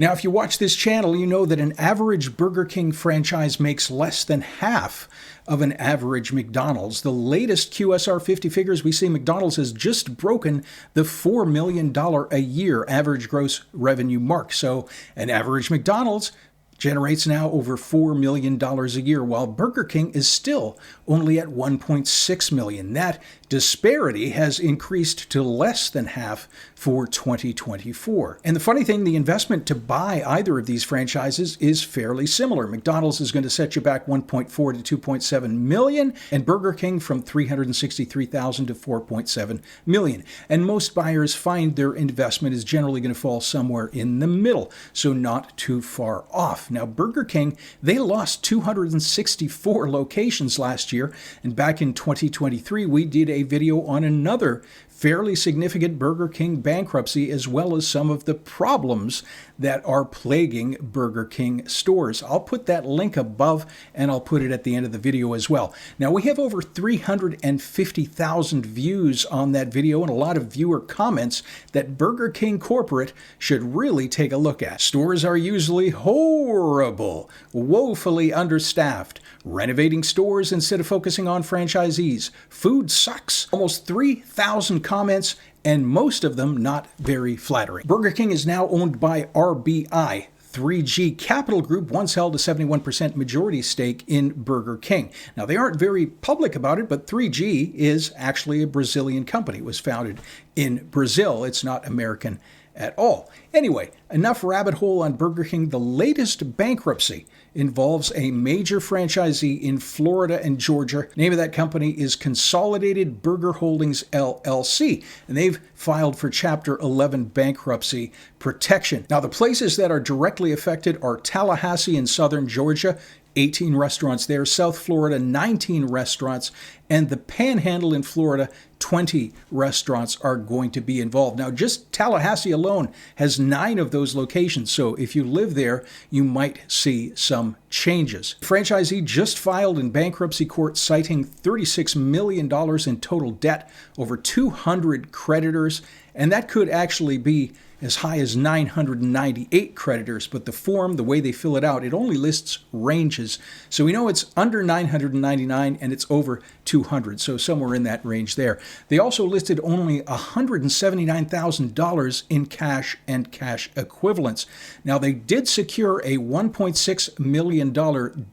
Now, if you watch this channel, you know that an average Burger King franchise makes less than half of an average McDonald's. The latest QSR 50 figures, we see McDonald's has just broken the $4 million a year average gross revenue mark. So an average McDonald's generates now over $4 million a year, while Burger King is still only at $1.6 million. That disparity has increased to less than half for 2024. And the funny thing, the investment to buy either of these franchises is fairly similar. McDonald's is going to set you back $1.4 to $2.7 million, and Burger King from $363,000 to $4.7 million. And most buyers find their investment is generally going to fall somewhere in the middle, so not too far off. Now, Burger King, they lost 264 locations last year, and back in 2023, we did a video on another fairly significant Burger King bankruptcy, as well as some of the problems that are plaguing Burger King stores. I'll put that link above, and I'll put it at the end of the video as well. Now, we have over 350,000 views on that video and a lot of viewer comments that Burger King corporate should really take a look at. Stores are usually horrible, woefully understaffed, renovating stores instead of focusing on franchisees. Food sucks. Almost 3,000 comments, and most of them not very flattering. Burger King is now owned by RBI. 3G Capital Group once held a 71% majority stake in Burger King. Now, they aren't very public about it, but 3G is actually a Brazilian company. It was founded in Brazil. It's not American at all. Anyway, enough rabbit hole on Burger King. The latest bankruptcy involves a major franchisee in Florida and Georgia. Name of that company is Consolidated Burger Holdings, LLC, and they've filed for Chapter 11 bankruptcy protection. Now, the places that are directly affected are Tallahassee in southern Georgia, 18 restaurants there, South Florida, 19 restaurants, and the Panhandle in Florida, 20 restaurants are going to be involved. Now, just Tallahassee alone has 9 of those locations, so if you live there, you might see some changes. The franchisee just filed in bankruptcy court citing $36 million in total debt, over 200 creditors, and that could actually be as high as 998 creditors, but the form, the way they fill it out, it only lists ranges. So we know it's under 999 and it's over 200, so somewhere in that range there. They also listed only $179,000 in cash and cash equivalents. Now, they did secure a $1.6 million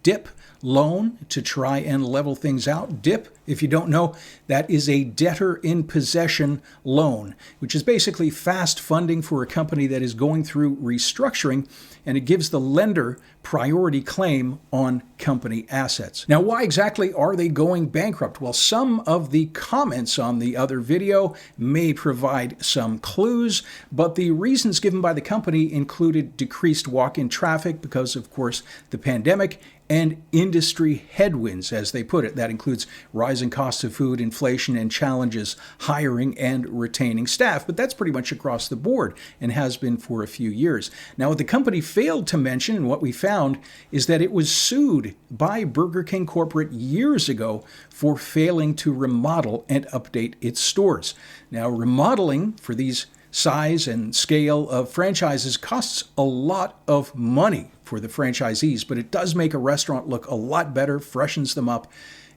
DIP loan to try and level things out. DIP, if you don't know, that is a debtor in possession loan, which is basically fast funding for a company that is going through restructuring, and it gives the lender priority claim on company assets. Now, why exactly are they going bankrupt? Well, some of the comments on the other video may provide some clues, but the reasons given by the company included decreased walk-in traffic because, of course, the pandemic, and industry headwinds, as they put it. That includes rising costs of food, inflation, and challenges hiring and retaining staff. But that's pretty much across the board and has been for a few years. Now, what the company failed to mention, and what we found, is that it was sued by Burger King corporate years ago for failing to remodel and update its stores. Now, remodeling for these size and scale of franchises costs a lot of money for the franchisees, but it does make a restaurant look a lot better, freshens them up,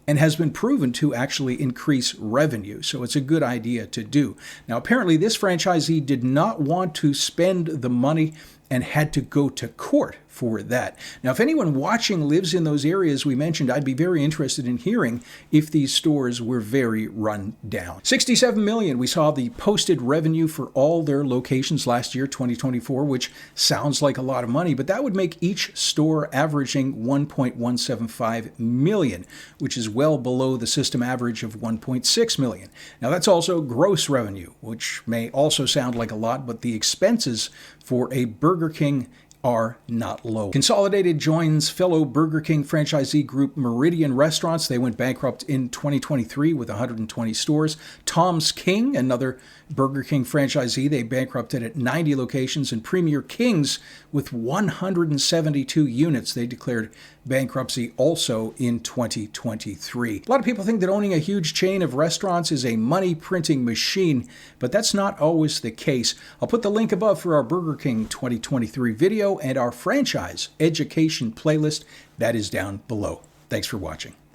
and has been proven to actually increase revenue. So it's a good idea to do. Now, apparently this franchisee did not want to spend the money and had to go to court for that. Now, if anyone watching lives in those areas we mentioned, I'd be very interested in hearing if these stores were very run down. $67 million, we saw the posted revenue for all their locations last year, 2024, which sounds like a lot of money, but that would make each store averaging $1.175 million, which is well below the system average of $1.6 million. Now, that's also gross revenue, which may also sound like a lot, but the expenses for a Burger King are not low. Consolidated joins fellow Burger King franchisee group Meridian Restaurants. They went bankrupt in 2023 with 120 stores. Tom's King, another Burger King franchisee, they bankrupted at 90 locations. And Premier Kings, with 172 units, they declared bankruptcy also in 2023. A lot of people think that owning a huge chain of restaurants is a money-printing machine, but that's not always the case. I'll put the link above for our Burger King 2023 video and our franchise education playlist. That is down below. Thanks for watching.